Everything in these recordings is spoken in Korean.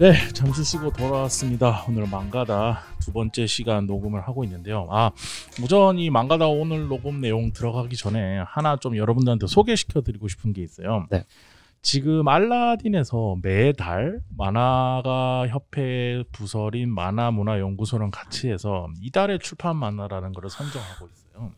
네, 잠시 쉬고 돌아왔습니다. 오늘 망가다 두 번째 시간 녹음을 하고 있는데요. 우선 이 망가다 오늘 녹음 내용 들어가기 전에 하나 좀 여러분들한테 소개시켜드리고 싶은 게 있어요. 네. 지금 알라딘에서 매달 만화가 협회 부설인 만화문화연구소랑 같이 해서 이달의 출판 만화라는 걸 선정하고 있어요.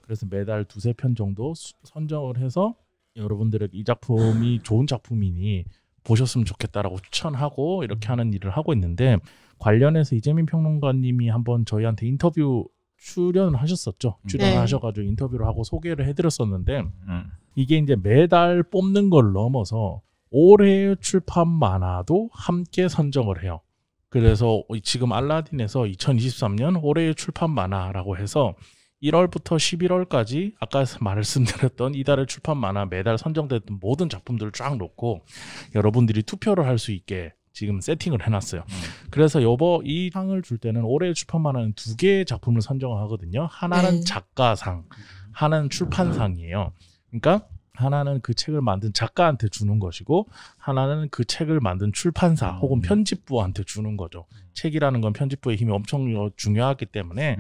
그래서 매달 두세 편 정도 선정을 해서 여러분들에게 이 작품이 좋은 작품이니 보셨으면 좋겠다라고 추천하고 이렇게 하는 일을 하고 있는데, 관련해서 이재민 평론가님이 한번 저희한테 인터뷰 출연을 하셨었죠. 출연하셔가지고 인터뷰를 하고 소개를 해드렸었는데, 이게 이제 매달 뽑는 걸 넘어서 올해의 출판 만화도 함께 선정을 해요. 그래서 지금 알라딘에서 2023년 올해의 출판 만화라고 해서 1월부터 11월까지 아까 말씀드렸던 이달의 출판 만화 매달 선정됐던 모든 작품들을 쫙 놓고 여러분들이 투표를 할 수 있게 지금 세팅을 해놨어요. 그래서 이 상을 줄 때는 올해의 출판 만화는 두 개의 작품을 선정을 하거든요. 하나는 작가상, 하나는 출판상이에요. 그러니까 하나는 그 책을 만든 작가한테 주는 것이고, 하나는 그 책을 만든 출판사 혹은 편집부한테 주는 거죠. 책이라는 건 편집부의 힘이 엄청 중요하기 때문에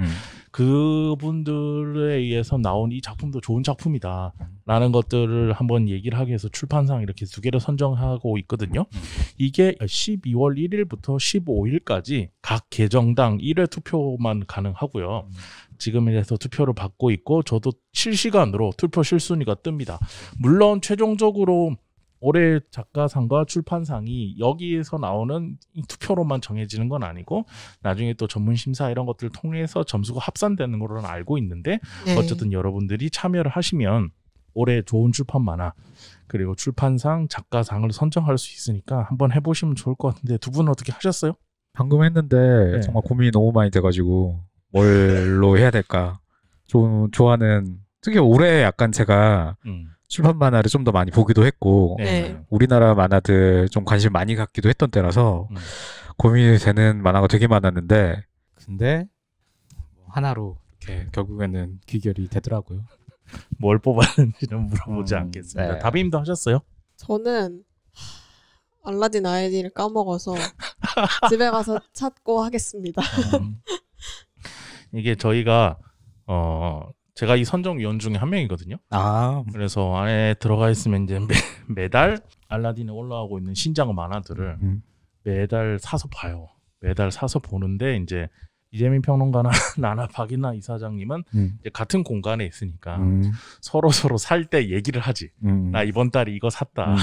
그분들에 의해서 나온 이 작품도 좋은 작품이다 라는 것들을 한번 얘기를 하기 위해서 출판상 이렇게 두 개를 선정하고 있거든요. 이게 12월 1일부터 15일까지 각 계정당 1회 투표만 가능하고요. 지금에서 투표를 받고 있고, 저도 실시간으로 투표 실순위가 뜹니다. 물론 최종적으로 올해 작가상과 출판상이 여기에서 나오는 투표로만 정해지는 건 아니고 나중에 또 전문심사 이런 것들을 통해서 점수가 합산되는 걸로는 알고 있는데, 어쨌든 여러분들이 참여를 하시면 올해 좋은 출판 만화 그리고 출판상, 작가상을 선정할 수 있으니까 한번 해보시면 좋을 것 같은데, 두 분은 어떻게 하셨어요? 방금 했는데 정말 고민이 너무 많이 돼가지고 뭘로 해야 될까 좀 좋아하는, 특히 올해 약간 제가 출판 만화를 좀 더 많이 보기도 했고 우리나라 만화들 좀 관심 많이 갖기도 했던 때라서 고민이 되는 만화가 되게 많았는데, 근데 하나로 이렇게 결국에는 귀결이 되더라고요. 뭘 뽑았는지는 물어보지 않겠습니다. 네. 다비님도 하셨어요? 저는 알라딘 아이디를 까먹어서 집에 가서 찾고 하겠습니다. 이게 저희가 제가 이 선정위원 중에 한 명이거든요. 그래서 안에 들어가 있으면 이제 매달 알라딘에 올라오고 있는 신작 만화들을 매달 사서 봐요. 매달 사서 보는데, 이제 이재민 평론가나 나나 박이나 이사장님은 이제 같은 공간에 있으니까 서로 살 때 얘기를 하지. 나 이번 달에 이거 샀다.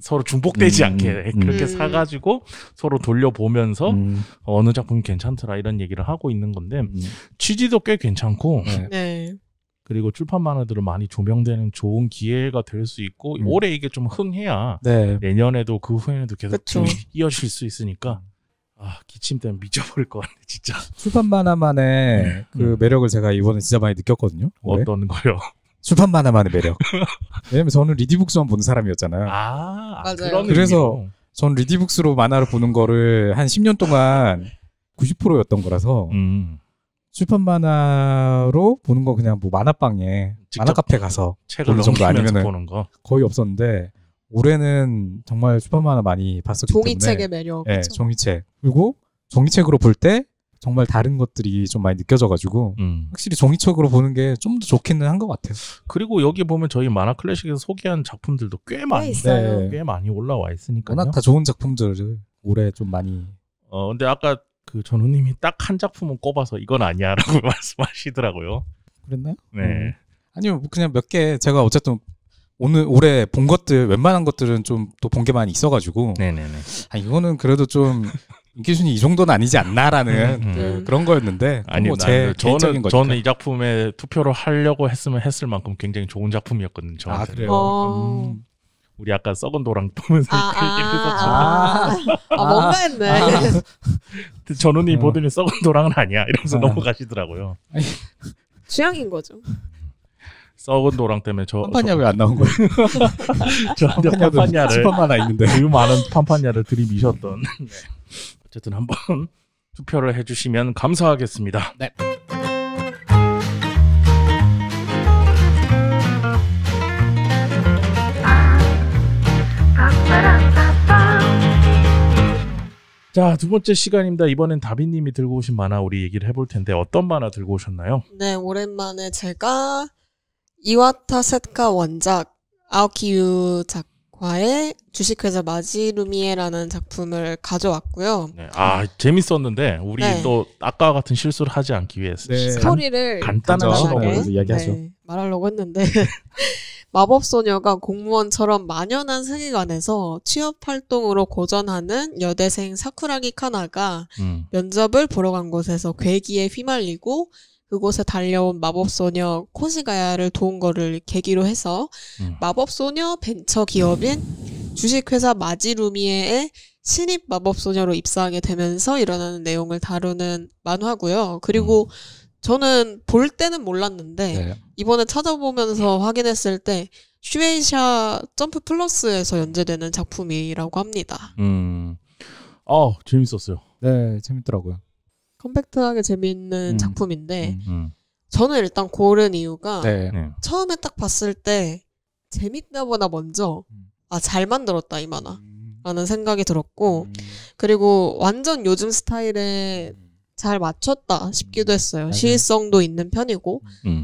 서로 중복되지 않게 그렇게 사가지고 서로 돌려보면서 어느 작품이 괜찮더라 이런 얘기를 하고 있는 건데, 취지도 꽤 괜찮고 그리고 출판 만화들은 많이 조명되는 좋은 기회가 될 수 있고, 올해 이게 좀 흥해야 내년에도 그 후에도 계속 쭉 이어질 수 있으니까 기침 때문에 미쳐버릴 것 같네 진짜. 출판 만화만의 그 매력을 제가 이번에 진짜 많이 느꼈거든요. 어떤 거요? 출판 만화만의 매력. 왜냐면 저는 리디북스만 보는 사람이었잖아요. 맞아요. 그래서 전 리디북스로 만화를 보는 거를 한 10년 동안 90%였던 거라서 출판 만화로 보는 거 그냥 뭐 만화방에 만화 카페 가서 책을 보는 정도 아니면은 보는 거 거의 없었는데, 올해는 정말 출판 만화 많이 봤었기 때문에 종이책의 매력. 네, 종이책. 그리고 종이책으로 볼 때 정말 다른 것들이 좀 많이 느껴져가지고 확실히 종이책으로 보는 게 좀 더 좋기는 한 것 같아요. 그리고 여기 보면 저희 만화 클래식에서 소개한 작품들도 꽤 많이 있어요. 꽤 많이 올라와 있으니까요. 워낙 다 좋은 작품들을 올해 좀 많이. 근데 아까 그 전우님이 딱 한 작품은 꼽아서 이건 아니야라고 말씀하시더라고요. 그랬나요? 네. 아니요, 그냥 몇 개 제가 어쨌든 올해 본 것들 웬만한 것들은 좀 또 본 게 많이 있어가지고. 네네네. 이거는 그래도 좀 인기 순위 이 정도는 아니지 않나라는 그런 거였는데. 아니요, 뭐 제 개인적인 거니까. 저는 이 작품에 투표를 하려고 했을 만큼 굉장히 좋은 작품이었거든요. 저한테. 그래요. 우리 아까 썩은 도랑 보면서 얘기했었죠. 뭔가 했네. 전우님 보더니 썩은 도랑은 아니야 이러면서 넘어가시더라고요. 취향인 거죠. 썩은 도랑 때문에 판판야 왜 안 나온 거예요? 저한테 판판야를 출판 만화 있는데 그 많은 판판야를 들이미셨던. 네. 어쨌든 한번 투표를 해주시면 감사하겠습니다. 네. 자, 두 번째 시간입니다. 이번엔 다비님이 들고 오신 만화 우리 얘기를 해볼 텐데 어떤 만화 들고 오셨나요? 네, 오랜만에 제가 이와타 세카 원작 아오키유 작화의 주식회사 마지루미에라는 작품을 가져왔고요. 네, 재밌었는데 우리 또 아까와 같은 실수를 하지 않기 위해서 스토리를 간단하게 이야기하죠. 말하려고 했는데 마법소녀가 공무원처럼 만연한 세계관에서 취업활동으로 고전하는 여대생 사쿠라기 카나가 면접을 보러 간 곳에서 괴기에 휘말리고 그곳에 달려온 마법소녀 코시가야를 도운 거를 계기로 해서 마법소녀 벤처기업인 주식회사 마지루미에의 신입 마법소녀로 입사하게 되면서 일어나는 내용을 다루는 만화고요. 그리고 저는 볼 때는 몰랐는데 이번에 찾아보면서 확인했을 때 슈에이샤 점프 플러스에서 연재되는 작품이라고 합니다. 재밌었어요. 네, 재밌더라고요. 컴팩트하게 재밌는 작품인데 저는 일단 고른 이유가 처음에 딱 봤을 때 재밌다보다 먼저 잘 만들었다 이 만화 라는 생각이 들었고 그리고 완전 요즘 스타일에 잘 맞췄다 싶기도 했어요. 시의성도 있는 편이고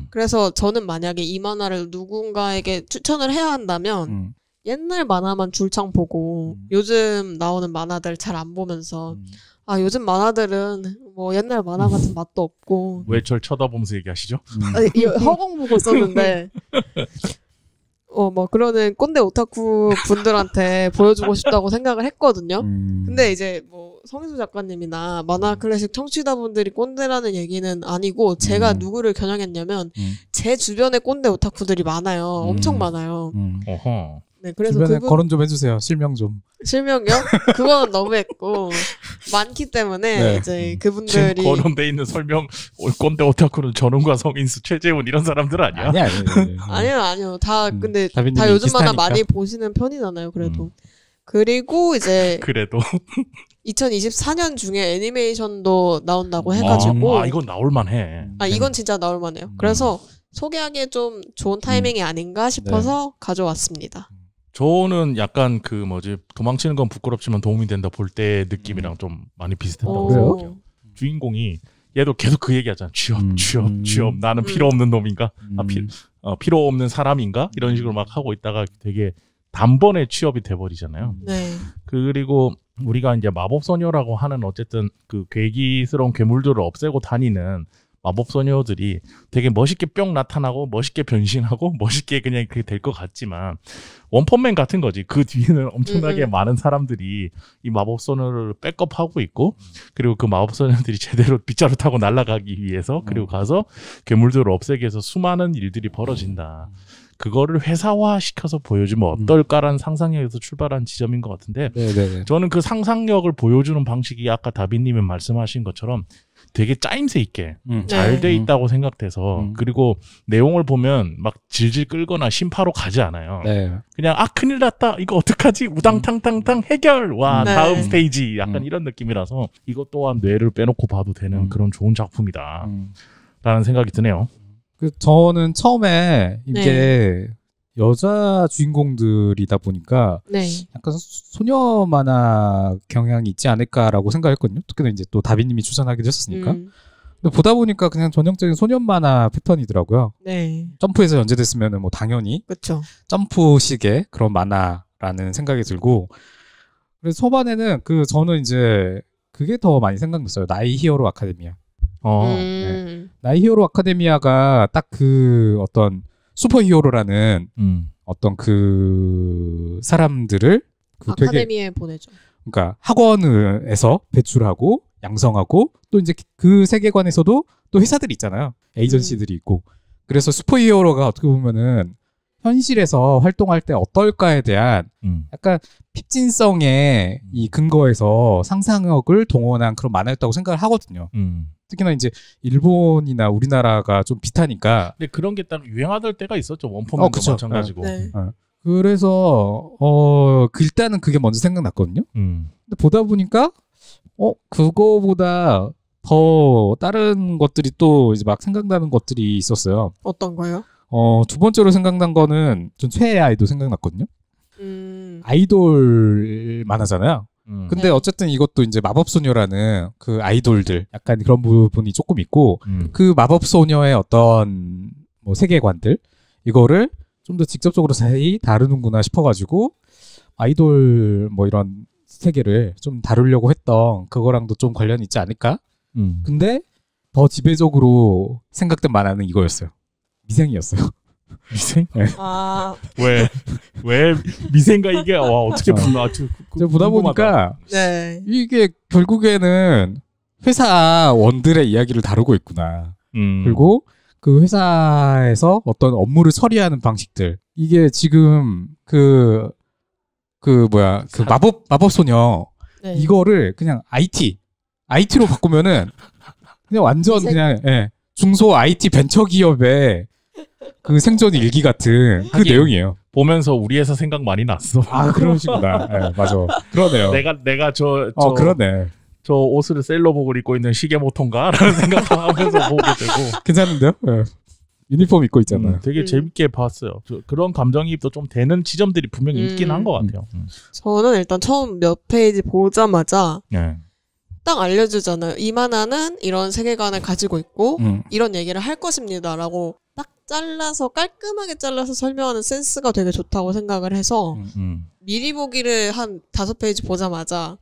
그래서 저는 만약에 이 만화를 누군가에게 추천을 해야 한다면 옛날 만화만 줄창 보고 요즘 나오는 만화들 잘 안 보면서 요즘 만화들은 뭐 옛날 만화 같은 맛도 없고 왜 절 쳐다보면서 얘기하시죠? 허공 보고 있었는데 뭐 그러는 꼰대 오타쿠 분들한테 보여주고 싶다고 생각을 했거든요. 근데 이제 뭐 성희수 작가님이나 만화 클래식 청취자분들이 꼰대라는 얘기는 아니고 제가 누구를 겨냥했냐면 제 주변에 꼰대 오타쿠들이 많아요. 엄청 많아요. 어허. 네, 그래서 주변에 거론 좀 해주세요. 실명 좀. 실명이요? 그거는 너무했고 많기 때문에 이제 그분들이 지금 거론돼 있는 설명 꼰대 오타쿠는 전훈과 성인수 최재훈 이런 사람들 아니야? 아니요. 다 근데 다 요즘 만화 많이 보시는 편이잖아요. 그래도 그리고 이제 그래도 2024년 중에 애니메이션도 나온다고 해가지고 이건 나올만해. 이건 진짜 나올만해요. 그래서 소개하기에 좀 좋은 타이밍이 아닌가 싶어서 가져왔습니다. 저는 약간 도망치는 건 부끄럽지만 도움이 된다 볼 때 느낌이랑 좀 많이 비슷하다고 생각해요. 주인공이 얘도 계속 그 얘기하잖아. 취업. 나는 필요 없는 놈인가? 필요 없는 사람인가? 이런 식으로 막 하고 있다가 되게 단번에 취업이 돼버리잖아요. 네. 그리고 우리가 이제 마법소녀라고 하는 어쨌든 그 괴기스러운 괴물들을 없애고 다니는 마법소녀들이 되게 멋있게 뿅 나타나고 멋있게 변신하고 멋있게 그냥 그게 될 것 같지만 원펀맨 같은 거지. 그 뒤에는 엄청나게 많은 사람들이 이 마법소녀를 백업하고 있고 그리고 그 마법소녀들이 제대로 빗자루 타고 날아가기 위해서 그리고 가서 괴물들을 없애기 위해서 수많은 일들이 벌어진다. 그거를 회사화시켜서 보여주면 어떨까라는 상상력에서 출발한 지점인 것 같은데 저는 그 상상력을 보여주는 방식이 아까 다비님이 말씀하신 것처럼 되게 짜임새 있게 잘 돼 있다고 생각돼서 그리고 내용을 보면 막 질질 끌거나 심파로 가지 않아요. 그냥 큰일 났다 이거 어떡하지 우당탕탕탕 해결 다음 스테이지 약간 이런 느낌이라서 이것 또한 뇌를 빼놓고 봐도 되는 그런 좋은 작품이다 라는 생각이 드네요. 저는 처음에 이게 여자 주인공들이다 보니까 약간 소녀 만화 경향이 있지 않을까라고 생각했거든요. 특히나 이제 또 다비님이 추천하기도 했었으니까. 근데 보다 보니까 그냥 전형적인 소년 만화 패턴이더라고요. 점프에서 연재됐으면 뭐 당연히 점프식의 그런 만화라는 생각이 들고 그래서 초반에는 저는 이제 그게 더 많이 생각났어요. 나이 히어로 아카데미아. 나이 히어로 아카데미아가 딱 어떤 슈퍼 히어로라는 어떤 사람들을 아카데미에 보내죠. 그러니까 학원에서 배출하고 양성하고 또 이제 그 세계관에서도 또 회사들이 있잖아요. 에이전시들이 있고. 그래서 슈퍼 히어로가 어떻게 보면은 현실에서 활동할 때 어떨까에 대한 약간 핍진성의 이 근거에서 상상력을 동원한 그런 만화였다고 생각을 하거든요. 특히나 이제 일본이나 우리나라가 좀 비슷하니까. 근데 그런 게 딱 유행하던 때가 있었죠. 원펀맨도 마찬가지고. 그래서 일단은 그게 먼저 생각났거든요. 근데 보다 보니까 그거보다 더 다른 것들이 또 이제 막 생각나는 것들이 있었어요. 어떤 거요? 두 번째로 생각난 거는 전 최애 아이도 생각났거든요. 아이돌 만화잖아요. 근데 어쨌든 이것도 이제 마법소녀라는 그 아이돌들 약간 그런 부분이 조금 있고 그 마법소녀의 어떤 뭐 세계관들 이거를 좀 더 직접적으로 자세히 다루는구나 싶어가지고 아이돌 뭐 이런 세계를 좀 다루려고 했던 그거랑도 좀 관련이 있지 않을까? 근데 더 지배적으로 생각된 만화는 이거였어요. 미생이었어요. 미생? 네. 아. 왜 미생가 이게 와 어떻게 불러? 보다 보니까 네. 이게 결국에는 회사원들의 이야기를 다루고 있구나. 그리고 그 회사에서 어떤 업무를 처리하는 방식들 이게 지금 그 마법소녀 네. 이거를 그냥 IT로 바꾸면은 그냥 완전 그냥 중소 IT 벤처기업의 그 생존 일기 같은 그 내용이에요. 보면서 우리 회사 생각 많이 났어. 아 그러시구나. 네, 맞아. 그러네요. 내가 그러네. 저 옷을 셀러복을 입고 있는 시계모토인가라는 생각하면서 보게 되고. 괜찮은데요? 네. 유니폼 입고 있잖아요. 되게 재밌게 봤어요. 그런 감정이입도 좀 되는 지점들이 분명히 있긴 한 것 같아요. 저는 일단 처음 몇 페이지 보자마자 딱 알려주잖아요. 이 만화는 이런 세계관을 가지고 있고 이런 얘기를 할 것입니다라고 딱 깔끔하게 잘라서 설명하는 센스가 되게 좋다고 생각을 해서 미리 보기를 한 5페이지 보자마자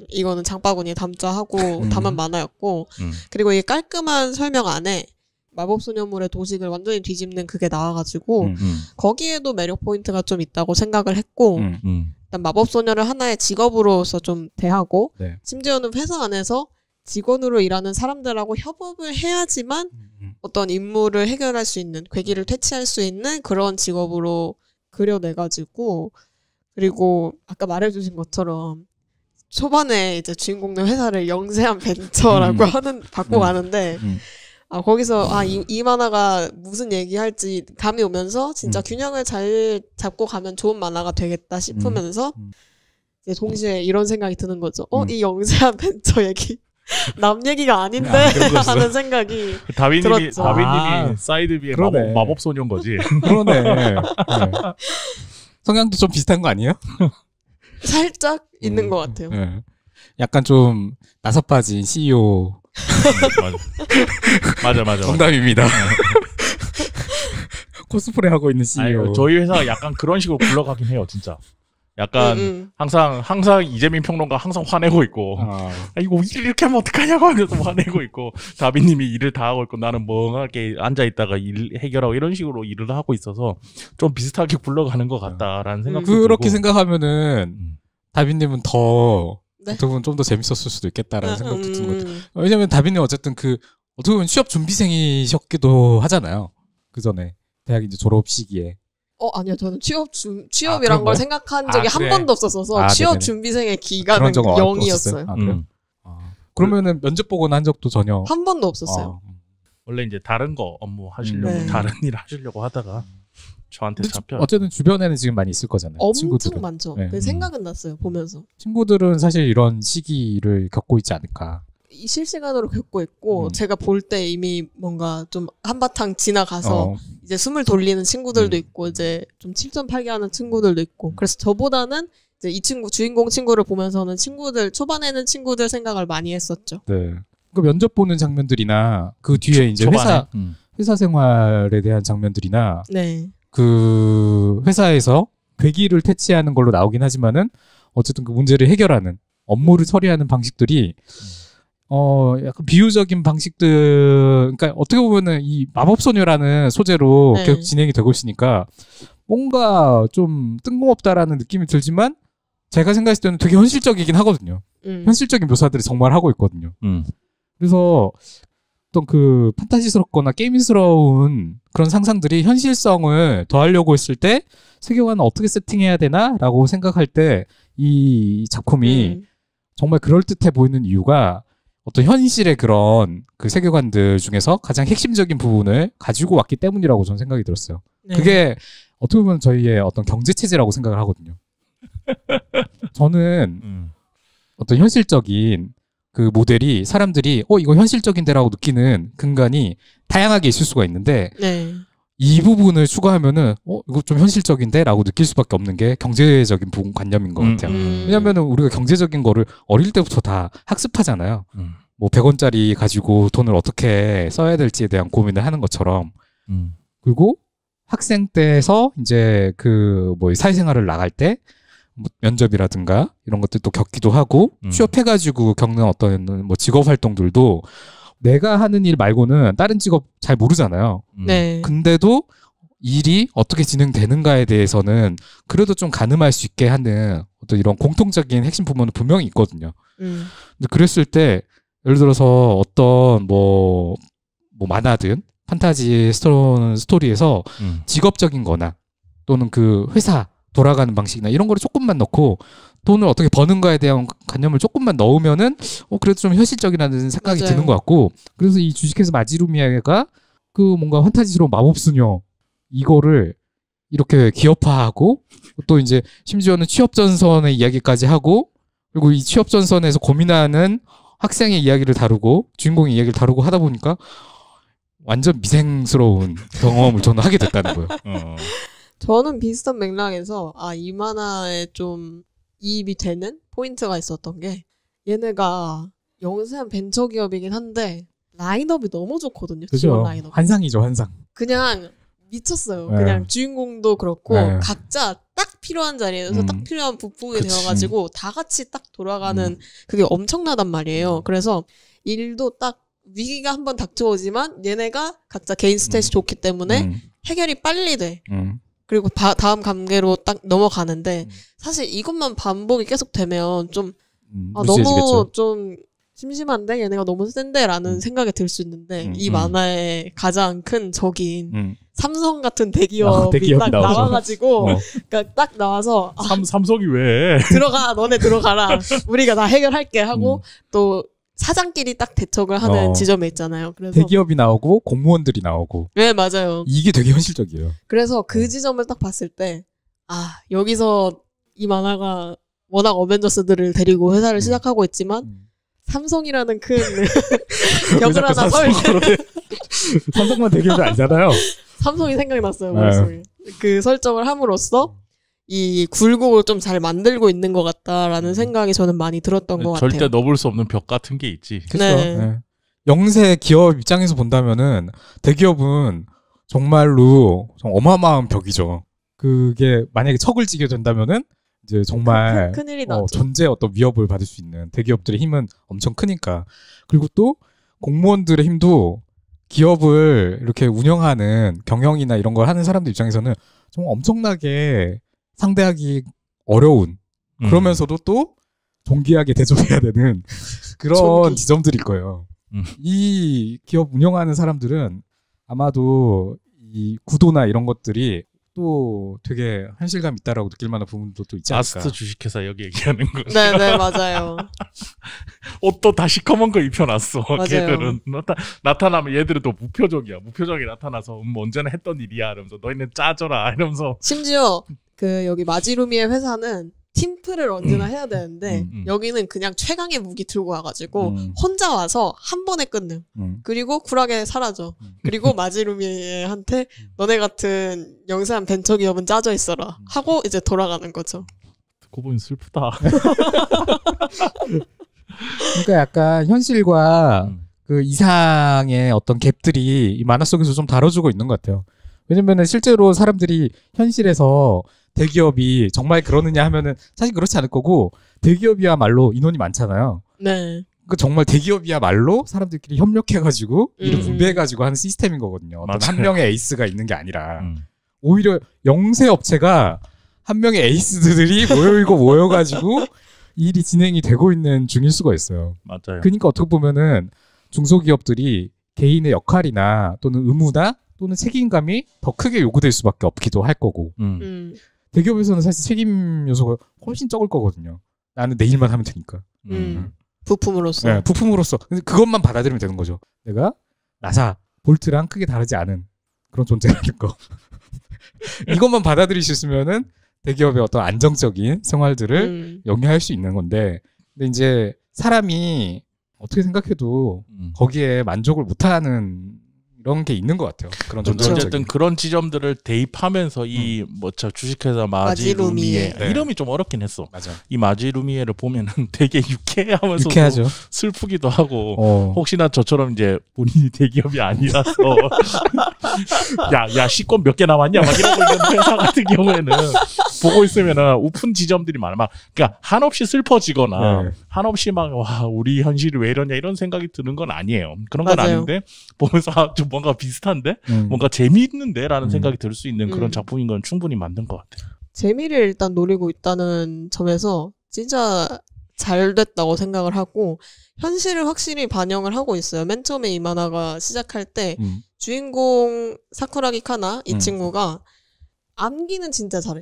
이거는 장바구니에 담자 하고 담은 만화였고 그리고 이 깔끔한 설명 안에 마법소녀물의 도식을 완전히 뒤집는 그게 나와가지고 거기에도 매력 포인트가 좀 있다고 생각을 했고 일단 마법소녀를 하나의 직업으로서 좀 대하고 심지어는 회사 안에서 직원으로 일하는 사람들하고 협업을 해야지만 어떤 임무를 해결할 수 있는 괴기를 퇴치할 수 있는 그런 직업으로 그려내가지고 그리고 아까 말해주신 것처럼 초반에 이제 주인공들 회사를 영세한 벤처라고 받고 가는데 거기서 이 만화가 무슨 얘기할지 감이 오면서 진짜 균형을 잘 잡고 가면 좋은 만화가 되겠다 싶으면서 이제 동시에 이런 생각이 드는 거죠. 이 영세한 벤처 얘기 남 얘기가 아닌데 하는 생각이 다비님이 사이드 B의 마법소녀인 거지. 그러네. 성향도 좀 비슷한 거 아니에요? 살짝 있는 것 같아요. 약간 좀 나서 빠진 CEO. 맞아. 정답입니다. 코스프레 하고 있는 CEO. 아니, 저희 회사가 약간 그런 식으로 굴러가긴 해요, 진짜. 약간 항상 이재민 평론가 항상 화내고 있고 이거 이렇게 하면 어떡하냐고 하면서 화내고 있고 다비님이 일을 다 하고 있고 나는 멍하게 앉아있다가 일 해결하고 이런 식으로 일을 하고 있어서 좀 비슷하게 굴러가는 것 같다라는 생각도 그렇게 들고. 생각하면은 다비님은 더 어떻게 보면 좀 더 재밌었을 수도 있겠다라는 생각도 드는 것 같아요. 왜냐면 다비님 어쨌든 어떻게 보면 취업 준비생이셨기도 하잖아요. 그 전에 대학 이제 졸업 시기에. 아니요. 저는 취업이란 걸 생각한 적이 한 번도 없었어서 취업 네네네. 준비생의 기간은 0이었어요. 그러면은 면접 보거나 한 적도 전혀 한 번도 없었어요. 원래 이제 다른 거 업무 하시려고 다른 일 하시려고 하다가 저한테 잡혀. 어쨌든 주변에는 지금 많이 있을 거잖아요. 엄청 친구들은. 많죠. 생각은 났어요. 보면서. 친구들은 사실 이런 시기를 겪고 있지 않을까. 실시간으로 겪고 있고 제가 볼 때 이미 뭔가 좀 한바탕 지나가서 이제 숨을 돌리는 친구들도 있고 이제 좀 7.8개 하는 친구들도 있고 그래서 저보다는 이제 이 주인공 친구를 보면서는 초반에는 친구들 생각을 많이 했었죠. 네. 그 면접 보는 장면들이나 그 뒤에 이제 회사 생활에 대한 장면들이나 그 회사에서 괴기를 퇴치하는 걸로 나오긴 하지만은 어쨌든 그 문제를 해결하는 업무를 처리하는 방식들이 약간 비유적인 방식들, 그러니까 어떻게 보면은 이 마법소녀라는 소재로 계속 진행이 되고 있으니까 뭔가 좀 뜬금없다라는 느낌이 들지만 제가 생각했을 때는 되게 현실적이긴 하거든요. 현실적인 묘사들을 정말 하고 있거든요. 그래서 어떤 그 판타지스럽거나 게임스러운 그런 상상들이 현실성을 더하려고 했을 때 세계관을 어떻게 세팅해야 되나라고 생각할 때 이 작품이 정말 그럴듯해 보이는 이유가 어떤 현실의 그런 그 세계관들 중에서 가장 핵심적인 부분을 가지고 왔기 때문이라고 저는 생각이 들었어요. 그게 어떻게 보면 저희의 어떤 경제체제라고 생각을 하거든요. 저는 어떤 현실적인 그 모델이 사람들이 이거 현실적인데라고 느끼는 근간이 다양하게 있을 수가 있는데 이 부분을 추가하면은 이거 좀 현실적인데라고 느낄 수밖에 없는 게 경제적인 관념인 것 같아요. 왜냐하면은 우리가 경제적인 거를 어릴 때부터 다 학습하잖아요. 뭐 100원짜리 가지고 돈을 어떻게 써야 될지에 대한 고민을 하는 것처럼. 그리고 학생 때에서 이제 그 뭐 사회생활을 나갈 때 뭐 면접이라든가 이런 것들도 겪기도 하고 취업해가지고 겪는 어떤 뭐 직업 활동들도 내가 하는 일 말고는 다른 직업 잘 모르잖아요. 네. 근데도 일이 어떻게 진행되는가에 대해서는 그래도 좀 가늠할 수 있게 하는 어떤 이런 공통적인 핵심 부분은 분명히 있거든요. 근데 그랬을 때 예를 들어서 어떤 뭐 만화든 판타지 스토리에서 직업적인 거나 또는 그 회사 돌아가는 방식이나 이런 거를 조금만 넣고 돈을 어떻게 버는가에 대한 관념을 조금만 넣으면은 그래도 좀 현실적이라는 생각이 맞아요. 드는 것 같고 그래서 이 주식회사 마지루미아가 그 뭔가 판타지스러운 마법소녀 이거를 이렇게 기업화하고 또 이제 심지어는 취업전선의 이야기까지 하고 그리고 이 취업전선에서 고민하는 학생의 이야기를 다루고 주인공의 이야기를 다루고 하다 보니까 완전 미생스러운 경험을 저는 하게 됐다는 거예요. 저는 비슷한 맥락에서 이 만화에 좀 이입이 되는 포인트가 있었던 게 얘네가 영세한 벤처기업이긴 한데 라인업이 너무 좋거든요. 그죠. 라인업. 환상이죠, 환상. 그냥 미쳤어요. 네. 그냥 주인공도 그렇고 네. 각자 딱 필요한 자리에서 딱 필요한 부품이 되어가지고 다 같이 딱 돌아가는 그게 엄청나단 말이에요. 그래서 일도 딱 위기가 한번 닥쳐오지만 얘네가 각자 개인 스탯이 좋기 때문에 해결이 빨리 돼. 그리고 다음 단계로 딱 넘어가는데 사실 이것만 반복이 계속 되면 좀 너무 좀 심심한데 얘네가 너무 센데라는 생각이 들 수 있는데 이 만화의 가장 큰 적인 삼성 같은 대기업이 딱 나와가지고 그러니까 딱 나와서 삼성이 왜 들어가 너네 들어가라 우리가 다 해결할게 하고 또 사장끼리 딱 대척을 하는 지점에 있잖아요. 그래서 대기업이 나오고 공무원들이 나오고. 네, 맞아요. 이게 되게 현실적이에요. 그래서 그 지점을 딱 봤을 때 여기서 이 만화가 워낙 어벤져스들을 데리고 회사를 시작하고 있지만 삼성이라는 큰 벽을 하나 썰 삼성만 대기업이 아니잖아요. 삼성이 생각났어요. 머릿속에. 그 설정을 함으로써 이 굴곡을 좀 잘 만들고 있는 것 같다라는 생각이 저는 많이 들었던 것 같아요. 절대 넘을 수 없는 벽 같은 게 있지. 그렇죠. 네. 영세 기업 입장에서 본다면은 대기업은 정말로 좀 어마어마한 벽이죠. 그게 만약에 척을 지게 된다면은 이제 정말 큰일이 나죠. 존재의 어떤 위협을 받을 수 있는 대기업들의 힘은 엄청 크니까. 그리고 또 공무원들의 힘도 기업을 이렇게 운영하는 경영이나 이런 걸 하는 사람들 입장에서는 좀 엄청나게 상대하기 어려운 그러면서도 또 존귀하게 대접해야 되는 그런 지점들일 거예요. 이 기업 운영하는 사람들은 아마도 이 구도나 이런 것들이 또 되게 현실감 있다라고 느낄 만한 부분도 또 있지 않을까. 아스트 주식회사 여기 얘기하는 거. 네네 맞아요. 옷도 다 시커먼 거 입혀놨어. 걔들은 나타나면 얘들은 또 무표정이야. 무표정이 나타나서 언제나 했던 일이야 이러면서 너희는 짜져라 이러면서. 심지어 그 여기 마지루미의 회사는 팀플을 언제나 해야 되는데 여기는 그냥 최강의 무기 들고 와가지고 혼자 와서 한 번에 끊는 그리고 쿨하게 사라져. 그리고 마지루미한테 너네 같은 영세한 벤처기업은 짜져 있어라 하고 이제 돌아가는 거죠. 듣고 보니 슬프다. 그러니까 약간 현실과 그 이상의 어떤 갭들이 이 만화 속에서 좀 다뤄주고 있는 것 같아요. 왜냐면은 실제로 사람들이 현실에서 대기업이 정말 그러느냐 하면은 사실 그렇지 않을 거고 대기업이야말로 인원이 많잖아요. 네. 그 정말 대기업이야말로 사람들끼리 협력해가지고 일을 분배해가지고 하는 시스템인 거거든요. 어떤 한 명의 에이스가 있는 게 아니라 오히려 영세 업체가 한 명의 에이스들이 모여가지고 일이 진행이 되고 있는 중일 수가 있어요. 맞아요. 그러니까 어떻게 보면은 중소기업들이 개인의 역할이나 또는 의무나 또는 책임감이 더 크게 요구될 수밖에 없기도 할 거고 대기업에서는 사실 책임 요소가 훨씬 적을 거거든요. 나는 내 일만 하면 되니까. 부품으로서. 네, 부품으로서. 그것만 받아들이면 되는 거죠. 내가 나사, 볼트랑 크게 다르지 않은 그런 존재라는 거. 이것만 받아들일 수 있으면은 대기업의 어떤 안정적인 생활들을 영위할 수 있는 건데, 근데 이제 사람이 어떻게 생각해도 거기에 만족을 못하는 이런 게 있는 것 같아요. 그런 점들. 어쨌든 그런 지점들을 대입하면서 이 주식회사 마지루미에 네. 이름이 좀 어렵긴 했어. 맞아. 이 마지루미에를 보면은 되게 유쾌하면서 슬프기도 하고 혹시나 저처럼 이제 본인이 대기업이 아니라서 야 시권 몇 개 남았냐 막 이러고 있는 회사 같은 경우에는 보고 있으면은 우픈 지점들이 많아. 막 그러니까 한없이 슬퍼지거나 한없이 막 와 우리 현실이 왜 이러냐 이런 생각이 드는 건 아니에요. 그런 건 맞아요. 아닌데 보면서 좀 뭔가 비슷한데 뭔가 재미있는데라는 생각이 들 수 있는 그런 작품인 건 충분히 맞는 것 같아요. 재미를 일단 노리고 있다는 점에서 진짜 잘 됐다고 생각을 하고 현실을 확실히 반영을 하고 있어요. 맨 처음에 이 만화가 시작할 때 주인공 사쿠라기 카나 이 친구가 암기는 진짜 잘해.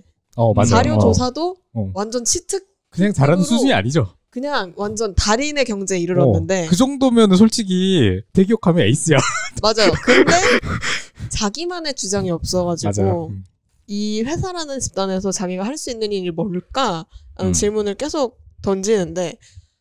맞아요. 자료 조사도 완전 치특 그냥 잘하는 수준이 아니죠. 그냥 완전 달인의 경제에 이르렀는데 그 정도면 솔직히 대기업하면 에이스야. 맞아요. 근데 자기만의 주장이 없어가지고 맞아요. 이 회사라는 집단에서 자기가 할 수 있는 일이 뭘까라는 질문을 계속 던지는데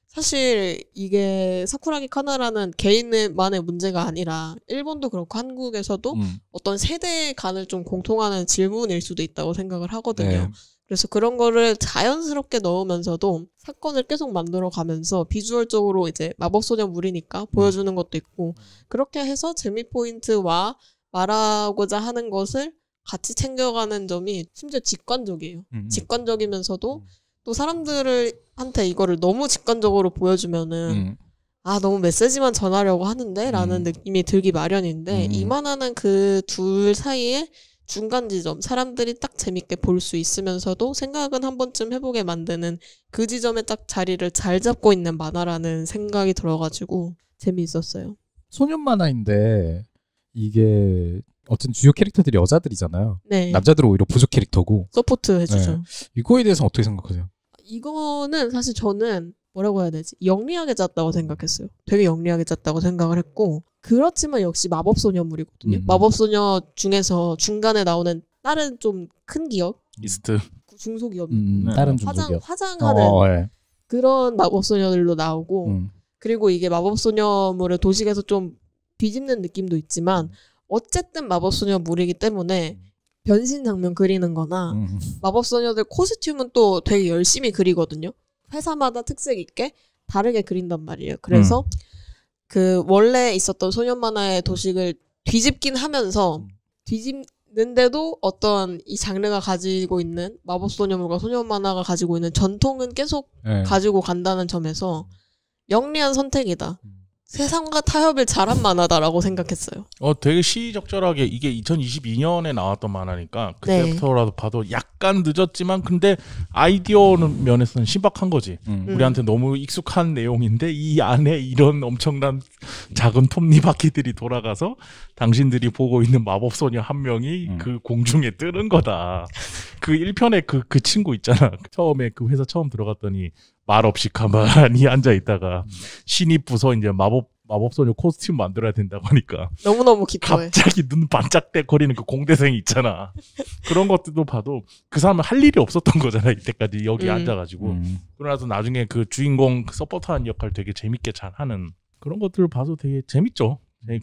사실 이게 사쿠라기 카나라는 개인만의 문제가 아니라 일본도 그렇고 한국에서도 어떤 세대 간을 좀 공통하는 질문일 수도 있다고 생각을 하거든요. 네. 그래서 그런 거를 자연스럽게 넣으면서도 사건을 계속 만들어 가면서 비주얼적으로 이제 마법소녀물이니까 보여주는 것도 있고 그렇게 해서 재미 포인트와 말하고자 하는 것을 같이 챙겨가는 점이 심지어 직관적이에요. 직관적이면서도 또 사람들한테 이거를 너무 직관적으로 보여주면은 너무 메시지만 전하려고 하는데 라는 느낌이 들기 마련인데 이 만화는 그 둘 사이에 중간 지점, 사람들이 딱 재밌게 볼 수 있으면서도 생각은 한 번쯤 해보게 만드는 그 지점에 딱 자리를 잘 잡고 있는 만화라는 생각이 들어가지고 재미있었어요. 소년 만화인데 이게 어쨌든 주요 캐릭터들이 여자들이잖아요. 네. 남자들은 오히려 부족 캐릭터고. 서포트 해주죠. 네. 이거에 대해서 어떻게 생각하세요? 이거는 사실 저는 뭐라고 해야 되지? 영리하게 짰다고 생각했어요. 되게 영리하게 짰다고 생각을 했고 그렇지만 역시 마법소녀물이거든요. 마법소녀 중에서 중간에 나오는 다른 좀 큰 기업? 이스트. 중소기업. 다른 중소기업. 화장하는 그런 마법소녀들도 나오고 그리고 이게 마법소녀물을 도식에서 좀 뒤집는 느낌도 있지만 어쨌든 마법소녀물이기 때문에 변신 장면 그리는 거나 마법소녀들 코스튬은 또 되게 열심히 그리거든요. 회사마다 특색 있게 다르게 그린단 말이에요. 그래서 그 원래 있었던 소년 만화의 도식을 뒤집긴 하면서 뒤집는데도 어떤 이 장르가 가지고 있는 마법소녀물과 소년 만화가 가지고 있는 전통은 계속 가지고 간다는 점에서 영리한 선택이다. 세상과 타협을 잘한 만화다라고 생각했어요. 되게 시적절하게 이게 2022년에 나왔던 만화니까 그때부터라도 봐도 약간 늦었지만 근데 아이디어 면에서는 신박한 거지. 우리한테 너무 익숙한 내용인데 이 안에 이런 엄청난 작은 톱니바퀴들이 돌아가서 당신들이 보고 있는 마법소녀 한 명이 그 공중에 뜨는 거다. 그 1편에 그 친구 있잖아. 처음에 그 회사 처음 들어갔더니 말 없이 가만히 앉아 있다가 신입 부서 이제 마법소녀 코스튬 만들어야 된다고 하니까 너무너무 기뻐해. 갑자기 눈 반짝대거리는 그 공대생이 있잖아. 그런 것들도 봐도 그 사람은 할 일이 없었던 거잖아. 이때까지 여기 앉아가지고. 그러나서 나중에 그 주인공 서포터하는 역할 되게 재밌게 잘하는 그런 것들을 봐도 되게 재밌죠.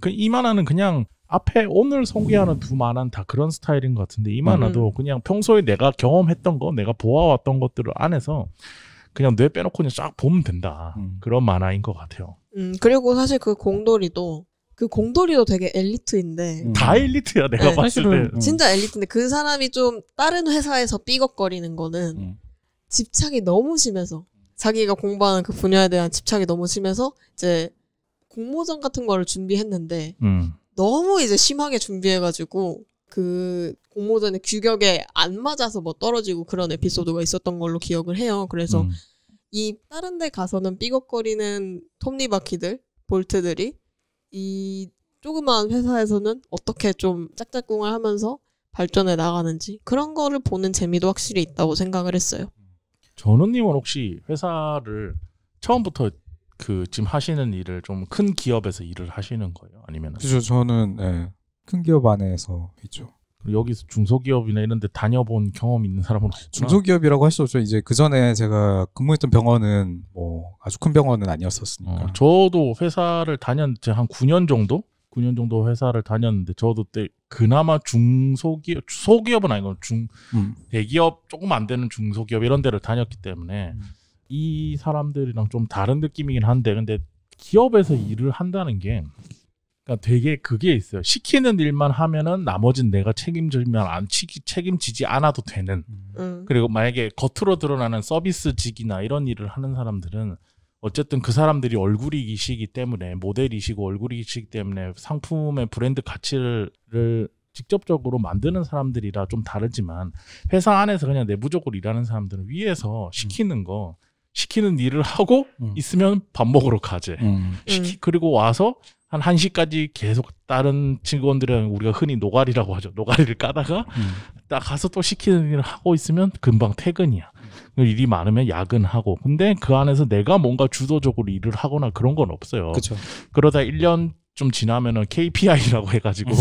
이 만화는 그냥 앞에 오늘 소개하는 두 만화는 다 그런 스타일인 것 같은데 이 만화도 그냥 평소에 내가 경험했던 거 내가 보아왔던 것들을 안에서 그냥 뇌 빼놓고 그냥 쫙 보면 된다. 그런 만화인 것 같아요. 그리고 사실 그 공돌이도 되게 엘리트인데 다 엘리트야 내가 봤을 때. 진짜 엘리트인데 그 사람이 좀 다른 회사에서 삐걱거리는 거는 집착이 너무 심해서 자기가 공부하는 그 분야에 대한 집착이 너무 심해서 이제 공모전 같은 거를 준비했는데 너무 이제 심하게 준비해가지고 그 공모전의 규격에 안 맞아서 뭐 떨어지고 그런 에피소드가 있었던 걸로 기억을 해요. 그래서 이 다른 데 가서는 삐걱거리는 톱니바퀴들, 볼트들이 이 조그마한 회사에서는 어떻게 좀 짝짝꿍을 하면서 발전해 나가는지 그런 거를 보는 재미도 확실히 있다고 생각을 했어요. 전우님은 혹시 회사를 처음부터 그 지금 하시는 일을 좀 큰 기업에서 일을 하시는 거예요? 아니면? 그죠. 저는 큰 기업 안에서 있죠. 여기서 중소기업이나 이런 데 다녀본 경험 있는 사람은 없구나. 중소기업이라고 할 수 없죠. 이제 그 전에 제가 근무했던 병원은 뭐 아주 큰 병원은 아니었었으니까. 저도 회사를 다녔는데 한 9년 정도? 9년 정도 회사를 다녔는데 저도 때 그나마 소기업은 아니고 대기업 조금 안 되는 중소기업 이런 데를 다녔기 때문에 이 사람들이랑 좀 다른 느낌이긴 한데 근데 기업에서 일을 한다는 게 그러니까 되게 그게 있어요. 시키는 일만 하면은 나머지는 내가 책임지지 않아도 되는. 그리고 만약에 겉으로 드러나는 서비스직이나 이런 일을 하는 사람들은 어쨌든 그 사람들이 얼굴이시기 때문에 모델이시고 얼굴이시기 때문에 상품의 브랜드 가치를 직접적으로 만드는 사람들이라 좀 다르지만 회사 안에서 그냥 내부적으로 일하는 사람들은 위에서 시키는 일을 하고 있으면 밥 먹으러 가재. 그리고 와서 한 1시까지 계속 다른 직원들은 우리가 흔히 노가리라고 하죠. 노가리를 까다가 딱 가서 또 시키는 일을 하고 있으면 금방 퇴근이야. 일이 많으면 야근하고. 근데 그 안에서 내가 뭔가 주도적으로 일을 하거나 그런 건 없어요. 그쵸. 그러다 1년 좀 지나면은 KPI라고 해가지고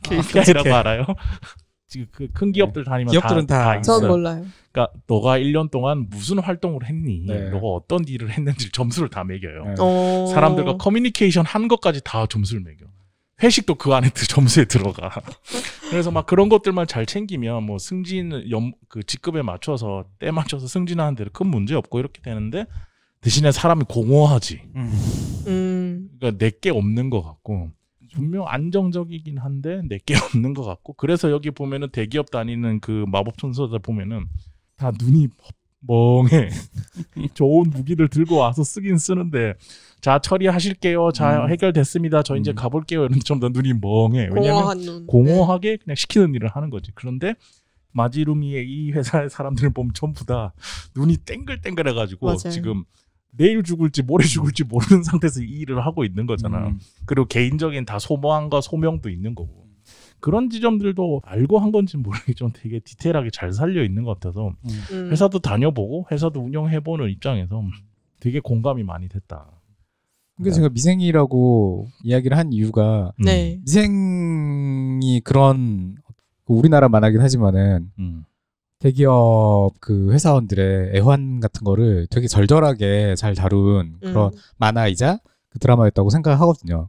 KPI라고 알아요? 지금 그 큰 기업들 다니면 기업들은 다 있어요. 전 몰라요. 그러니까 너가 1년 동안 무슨 활동을 했니? 네. 너가 어떤 일을 했는지 점수를 다 매겨요. 네. 사람들과 커뮤니케이션 한 것까지 다 점수를 매겨. 회식도 그 안에 점수에 들어가. 그래서 막 그런 것들만 잘 챙기면 뭐 그 직급에 맞춰서 때 맞춰서 승진하는 데는 큰 문제 없고 이렇게 되는데 대신에 사람이 공허하지. 그러니까 내게 없는 것 같고. 분명 안정적이긴 한데 내게 없는 것 같고 그래서 여기 보면은 대기업 다니는 그 마법천사들 보면은 다 눈이 멍해. 좋은 무기를 들고 와서 쓰긴 쓰는데 자 처리하실게요. 자 해결됐습니다. 저 이제 가볼게요. 이런 좀 더 눈이 멍해. 왜냐면 공허하게 그냥 시키는 일을 하는 거지. 그런데 마지루미의 이 회사의 사람들을 보면 전부 다 눈이 땡글땡글해가지고 맞아요. 지금 내일 죽을지 모레 죽을지 모르는 상태에서 이 일을 하고 있는 거잖아. 그리고 개인적인 다 소망과 소명도 있는 거고. 그런 지점들도 알고 한 건지 모르겠지만 되게 디테일하게 잘 살려 있는 것 같아서 회사도 다녀보고 회사도 운영해보는 입장에서 되게 공감이 많이 됐다. 그러니까 제가 미생이라고 이야기를 한 이유가 미생이 그런 우리나라만 하긴 하지만은 대기업 그 회사원들의 애환 같은 거를 되게 절절하게 잘 다룬 그런 만화이자 그 드라마였다고 생각하거든요.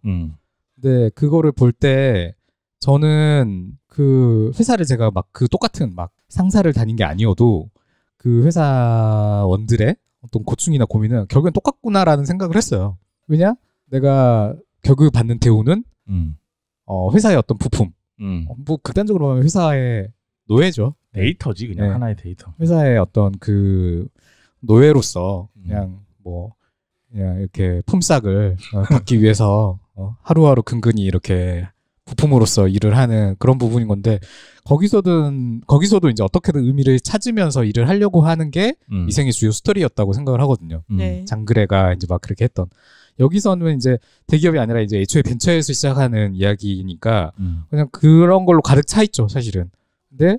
근데 그거를 볼 때 저는 그 회사를 제가 막 그 똑같은 막 상사를 다닌 게 아니어도 그 회사원들의 어떤 고충이나 고민은 결국엔 똑같구나라는 생각을 했어요. 왜냐? 내가 결국 받는 대우는 회사의 어떤 부품, 뭐 극단적으로 보면 회사의 노예죠. 데이터지 그냥 하나의 데이터. 회사의 어떤 그 노예로서 그냥 뭐 그냥 이렇게 품삯을 받기 위해서 하루하루 근근히 이렇게 부품으로서 일을 하는 그런 부분인 건데 거기서도 이제 어떻게든 의미를 찾으면서 일을 하려고 하는 게 미생의 주요 스토리였다고 생각을 하거든요. 장그래가 이제 막 그렇게 했던. 여기서는 이제 대기업이 아니라 이제 애초에 벤처에서 시작하는 이야기니까 그냥 그런 걸로 가득 차 있죠, 사실은. 근데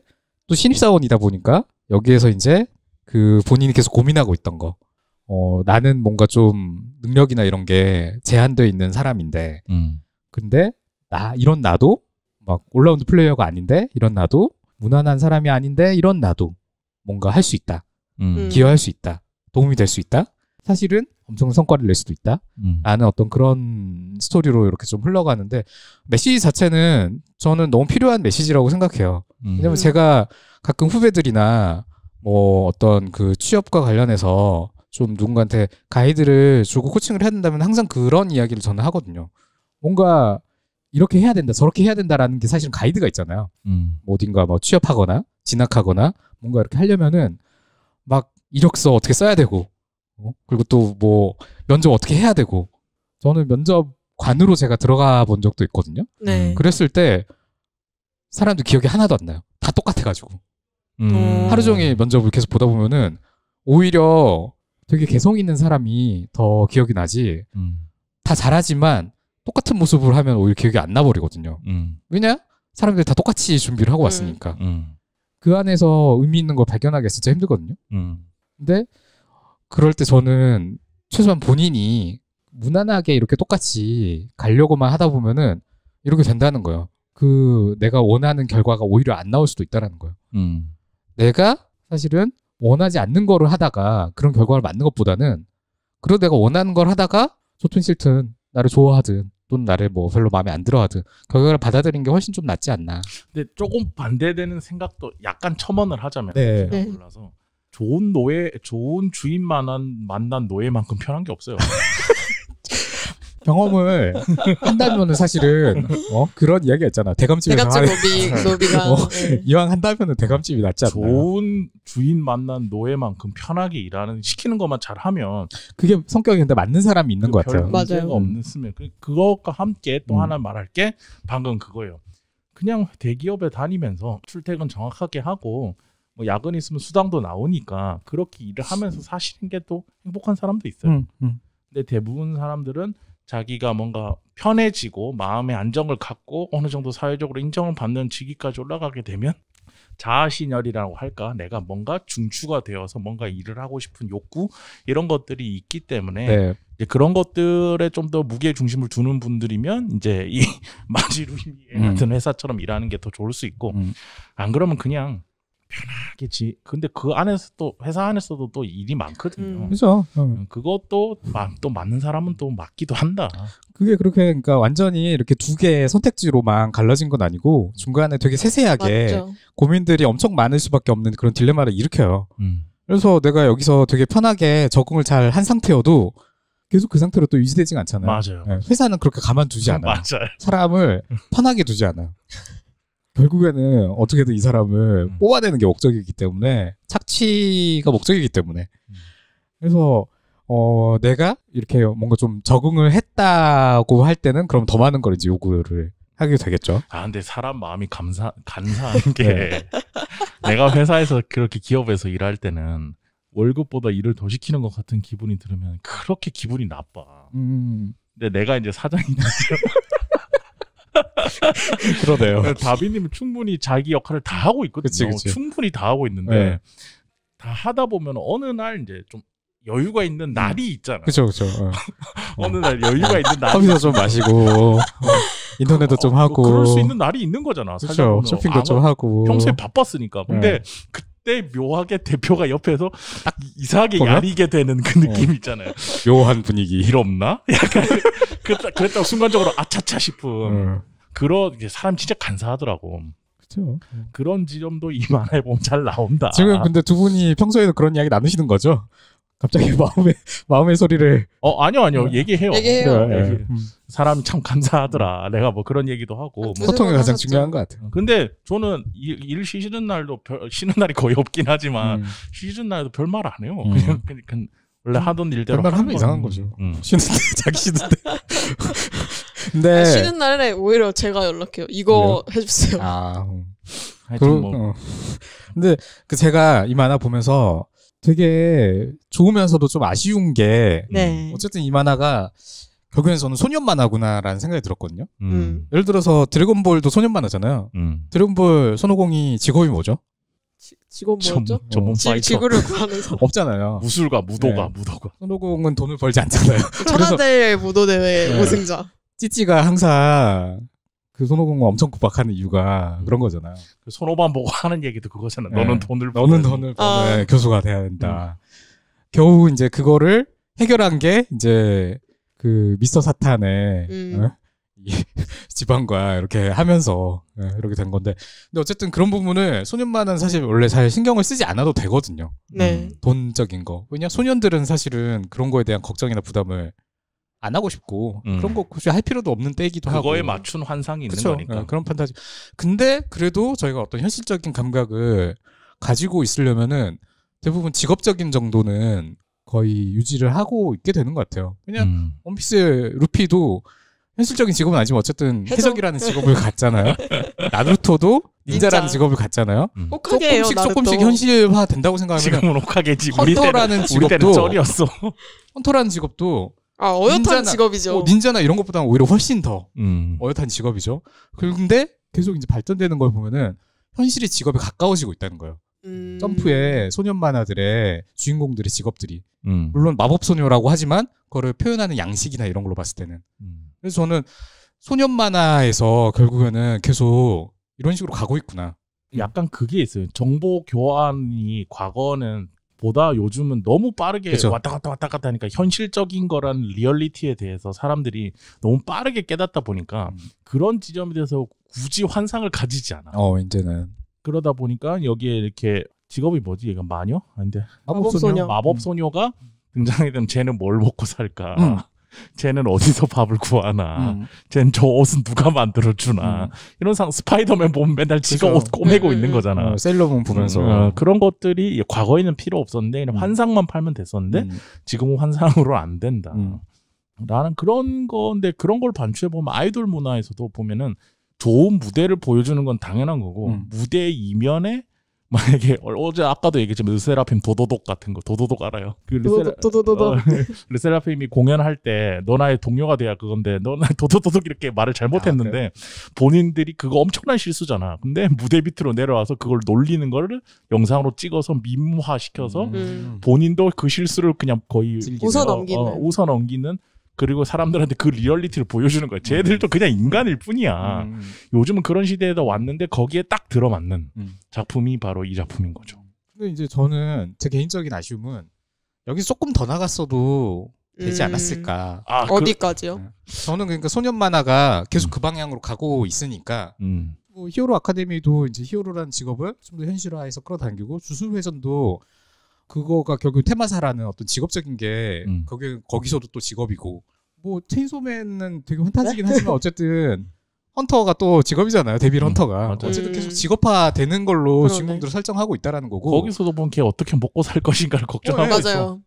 또 신입사원이다 보니까 여기에서 이제 그 본인이 계속 고민하고 있던 거. 나는 뭔가 좀 능력이나 이런 게 제한되어 있는 사람인데 근데 이런 나도 막 올라운드 플레이어가 아닌데 이런 나도 무난한 사람이 아닌데 이런 나도 뭔가 할 수 있다. 기여할 수 있다. 도움이 될 수 있다. 사실은 엄청난 성과를 낼 수도 있다. 라는 어떤 그런 스토리로 이렇게 좀 흘러가는데 메시지 자체는 저는 너무 필요한 메시지라고 생각해요. 왜냐면 제가 가끔 후배들이나 뭐 어떤 그 취업과 관련해서 좀 누군가한테 가이드를 주고 코칭을 해야 된다면 항상 그런 이야기를 저는 하거든요. 뭔가 이렇게 해야 된다, 저렇게 해야 된다라는 게 사실은 가이드가 있잖아요. 뭐 어딘가 뭐 취업하거나 진학하거나 뭔가 이렇게 하려면은 막 이력서 어떻게 써야 되고 그리고 또 뭐 면접 어떻게 해야 되고 저는 면접관으로 제가 들어가 본 적도 있거든요. 그랬을 때 사람들 기억이 하나도 안 나요. 다 똑같아가지고 하루 종일 면접을 계속 보다 보면은 오히려 되게 개성 있는 사람이 더 기억이 나지 다 잘하지만 똑같은 모습을 하면 오히려 기억이 안 나버리거든요. 왜냐? 사람들이 다 똑같이 준비를 하고 왔으니까. 그 안에서 의미 있는 걸 발견하기가 진짜 힘들거든요. 근데 그럴 때 저는 최소한 본인이 무난하게 이렇게 똑같이 가려고만 하다 보면은 이렇게 된다는 거예요. 그 내가 원하는 결과가 오히려 안 나올 수도 있다는 거예요. 내가 사실은 원하지 않는 거를 하다가 그런 결과를 맞는 것보다는 그래도 내가 원하는 걸 하다가 좋든 싫든 나를 좋아하든 또는 나를 뭐 별로 마음에 안 들어하든 결과를 받아들이는 게 훨씬 좀 낫지 않나. 근데 조금 반대되는 생각도 약간 첨언을 하자면 네. 몰라서 좋은 주인 만난 노예만큼 편한 게 없어요. 경험을 한다면은 사실은 그런 이야기가 있잖아. 대감집에서 노비가 이왕 한다면은 대감집이 낫지 않나. 좋은 주인 만난 노예만큼 편하게 시키는 것만 잘하면 그게 성격이 근데 맞는 사람이 있는 것 같아요. 맞아요. 없으면 그것과 함께 또 하나 말할 게 방금 그거예요. 그냥 대기업에 다니면서 출퇴근 정확하게 하고 뭐 야근 있으면 수당도 나오니까 그렇게 일을 하면서 사시는 게 또 행복한 사람도 있어요. 근데 대부분 사람들은 자기가 뭔가 편해지고 마음의 안정을 갖고 어느 정도 사회적으로 인정을 받는 직위까지 올라가게 되면 자아신열이라고 할까, 내가 뭔가 중추가 되어서 뭔가 일을 하고 싶은 욕구 이런 것들이 있기 때문에 네. 이제 그런 것들에 좀 더 무게 중심을 두는 분들이면 이제 이 마지루이 같은 회사처럼 일하는 게 더 좋을 수 있고 안 그러면 그냥 편하겠지. 근데 그 안에서 또 회사 안에서도 또 일이 많거든요. 그렇죠. 그것도 또 맞는 사람은 또 맞기도 한다. 그게 그렇게 그러니까 완전히 이렇게 두 개의 선택지로만 갈라진 건 아니고 중간에 되게 세세하게 맞죠. 고민들이 엄청 많을 수밖에 없는 그런 딜레마를 일으켜요. 그래서 내가 여기서 되게 편하게 적응을 잘 한 상태여도 계속 그 상태로 또 유지되지가 않잖아요. 맞아요. 네, 회사는 그렇게 가만두지 않아요. 맞아요. 사람을 편하게 두지 않아요. 결국에는 어떻게든 이 사람을 뽑아내는 게 목적이기 때문에 착취가 목적이기 때문에 그래서 내가 이렇게 뭔가 좀 적응을 했다고 할 때는 그럼 더 많은 걸 이제 요구를 하게 되겠죠. 근데 사람 마음이 간사한 게 네. 내가 회사에서 그렇게 기업에서 일할 때는 월급보다 일을 더 시키는 것 같은 기분이 들으면 그렇게 기분이 나빠. 근데 내가 이제 사장이 됐죠. 그러네요. 다비님은 충분히 자기 역할을 다 하고 있거든요. 그치. 충분히 다 하고 있는데 네. 다 하다 보면 어느 날 이제 좀 여유가 있는 날이 있잖아. 그렇죠. 어느 날 여유가 있는 날이 커피도 좀 마시고 인터넷도 좀 하고 그럴 수 있는 날이 있는 거잖아. 그렇죠. 쇼핑도 좀 하고 평소에 바빴으니까. 근데 그때 묘하게 대표가 옆에서 딱 이상하게 야리게 되는 그 느낌 있잖아요. 묘한 분위기. 일 없나? 약간 그랬다고 순간적으로 아차차 싶은 그런 사람 진짜 간사하더라고. 그렇죠. 그런 지점도 이 만화에 보면 잘 나온다. 지금 근데 두 분이 평소에도 그런 이야기 나누시는 거죠? 갑자기 마음의 소리를 아니요 얘기해요. 네. 사람이 참 간사하더라. 내가 뭐 그런 얘기도 하고 소통이 가장 중요한 것 같아요. 근데 저는 일 쉬는 날도 쉬는 날이 거의 없긴 하지만 쉬는 날도 별 말 안 해요. 그냥 원래 하던 일대로 별말 하면 이상한 거죠. 쉬는데 자기 쉬는데. 근데 쉬는 날에 오히려 제가 연락해요. 이거 그래요? 해주세요. 근데 제가 이 만화 보면서 되게 좋으면서도 좀 아쉬운 게 어쨌든 이 만화가 결국엔 저는 소년 만화구나라는 생각이 들었거든요. 예를 들어서 드래곤볼도 소년 만화잖아요. 드래곤볼 손오공이 직업이 뭐죠? 직업 뭐죠? 전문 파이터. 지구를 구하는 사람. 없잖아요. 무술가, 무도가. 손오공은 돈을 벌지 않잖아요. 천하대 무도대회 우승자. 찌찌가 항상 그 손오공을 엄청 구박하는 이유가 그런 거잖아요. 그 손오반 보고 하는 얘기도 그거잖아. 너는 돈을 버는 교수가 돼야 된다. 겨우 이제 그거를 해결한 게 이제 그 미스터 사탄의 지방과 이렇게 하면서 이렇게 된 건데, 근데 어쨌든 그런 부분을 소년만은 사실 원래 잘 신경을 쓰지 않아도 되거든요. 돈적인 거. 왜냐 소년들은 사실은 그런 거에 대한 걱정이나 부담을 안 하고 싶고 그런 거 굳이 할 필요도 없는 때이기도 하고 그거에 맞춘 환상이 있는 거니까. 그런 판타지. 근데 그래도 저희가 어떤 현실적인 감각을 가지고 있으려면은 대부분 직업적인 정도는 거의 유지를 하고 있게 되는 것 같아요. 왜냐면 원피스 루피도 현실적인 직업은 아니지만 어쨌든 해적이라는 직업을 갖잖아요. 나루토도 닌자라는 직업을 갖잖아요. 조금씩 현실화 된다고 생각하면 지금은 옥하게지. 헌터라는 직업도 쩔이었어. 헌터라는 직업도 어엿한 직업이죠. 닌자나 이런 것보다는 오히려 훨씬 더 어엿한 직업이죠. 근데 계속 이제 발전되는 걸 보면은 현실이 직업에 가까워지고 있다는 거예요. 점프의 소년 만화들의 주인공들의 직업들이 물론 마법 소녀라고 하지만 그거를 표현하는 양식이나 이런 걸로 봤을 때는 그래서 저는 소년 만화에서 결국에는 계속 이런 식으로 가고 있구나. 약간 그게 있어요. 정보 교환이 과거는 보다 요즘은 너무 빠르게 그쵸. 왔다 갔다 하니까 현실적인 거란 리얼리티에 대해서 사람들이 너무 빠르게 깨닫다 보니까 그런 지점에 대해서 굳이 환상을 가지지 않아. 이제는. 그러다 보니까 여기에 이렇게 직업이 뭐지? 얘가 마녀? 아닌데. 마법소녀. 마법소녀가 등장하게 되면 쟤는 뭘 먹고 살까? 쟤는 어디서 밥을 구하나? 쟤는 저 옷은 누가 만들어주나? 이런 스파이더맨 보면 맨날 지가 옷 꼬매고 있는 거잖아. 셀러문 보면서. 그런 것들이 과거에는 필요 없었는데 환상만 팔면 됐었는데 지금은 환상으로 안 된다. 라는 그런 건데 그런 걸 반추해보면 아이돌 문화에서도 보면은 좋은 무대를 보여주는 건 당연한 거고 무대 이면에 만약에 어제 아까도 얘기했지만 르세라핌 도도독 같은 거 도도독 알아요? 그 르세라핌이 공연할 때 너 나의 동료가 돼야 그건데 너 나의 도도독 이렇게 말을 잘못했는데 그래? 본인들이 그거 엄청난 실수잖아. 근데 무대 밑으로 내려와서 그걸 놀리는 거를 영상으로 찍어서 밈화시켜서 본인도 그 실수를 그냥 거의 웃어 넘기는 그리고 사람들한테 그 리얼리티를 보여주는 거야. 쟤들도 그냥 인간일 뿐이야. 요즘은 그런 시대에 왔는데 거기에 딱 들어맞는 작품이 바로 이 작품인 거죠. 근데 이제 저는 제 개인적인 아쉬움은 여기서 조금 더 나갔어도 되지 않았을까. 어디까지요? 저는 그러니까 소년 만화가 계속 그 방향으로 가고 있으니까 뭐 히어로 아카데미도 이제 히어로라는 직업을 좀 더 현실화해서 끌어당기고 주술회전도 그거가 결국 테마사라는 어떤 직업적인 게 거기서도 또 직업이고 뭐 체인소맨은 되게 환타지긴 하지만 어쨌든 헌터가 또 직업이잖아요. 데빌 헌터가. 어쨌든 계속 직업화되는 걸로 주인공들을 설정하고 있다라는 거고 거기서도 보면 걔 어떻게 먹고 살 것인가를 걱정하고 있어.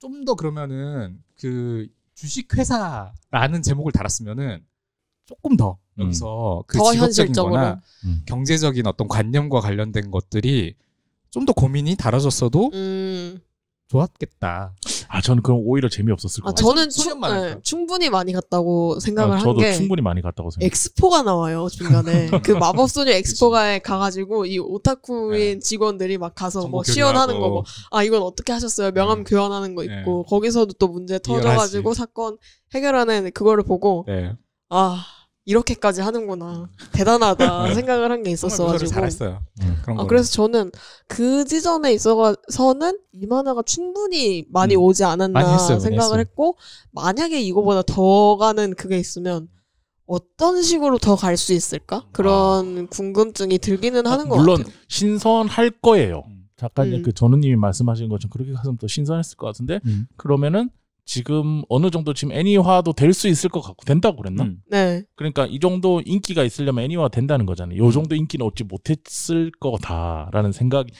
좀 더 그러면은 그 주식회사라는 제목을 달았으면은 조금 더 여기서 그 직업적인 거나 경제적인 어떤 관념과 관련된 것들이 좀 더 고민이 달아졌어도 좋았겠다. 저는 그럼 오히려 재미없었을 것 같아요. 저는 충분히 많이 갔다고 생각을 한 게 저도 충분히 많이 갔다고 생각해요. 엑스포가 나와요 중간에. 그 마법소녀 엑스포가에 가가지고 이 오타쿠인 직원들이 막 가서 뭐 시연하는 거 뭐 이건 어떻게 하셨어요? 명함 교환하는 거 있고 거기서도 또 문제 터져가지고 사건 해결하는 그거를 보고 이렇게까지 하는구나. 대단하다 생각을 한 게 있었어가지고. 잘했어요. 그래서 저는 그 지점에 있어서는 이 만화가 충분히 많이 오지 않았나 생각을 했고 만약에 이거보다 더 가는 그게 있으면 어떤 식으로 더 갈 수 있을까? 그런 궁금증이 들기는 하는 것 같아요. 물론 신선할 거예요. 작가님 그 전우님이 말씀하신 것처럼 그렇게 갔으면 더 신선했을 것 같은데 그러면은 지금 어느 정도 지금 애니화도 될 수 있을 것 같고 된다고 그랬나? 네. 그러니까 이 정도 인기가 있으려면 애니화 된다는 거잖아요. 요 정도 인기는 얻지 못했을 거다라는 생각이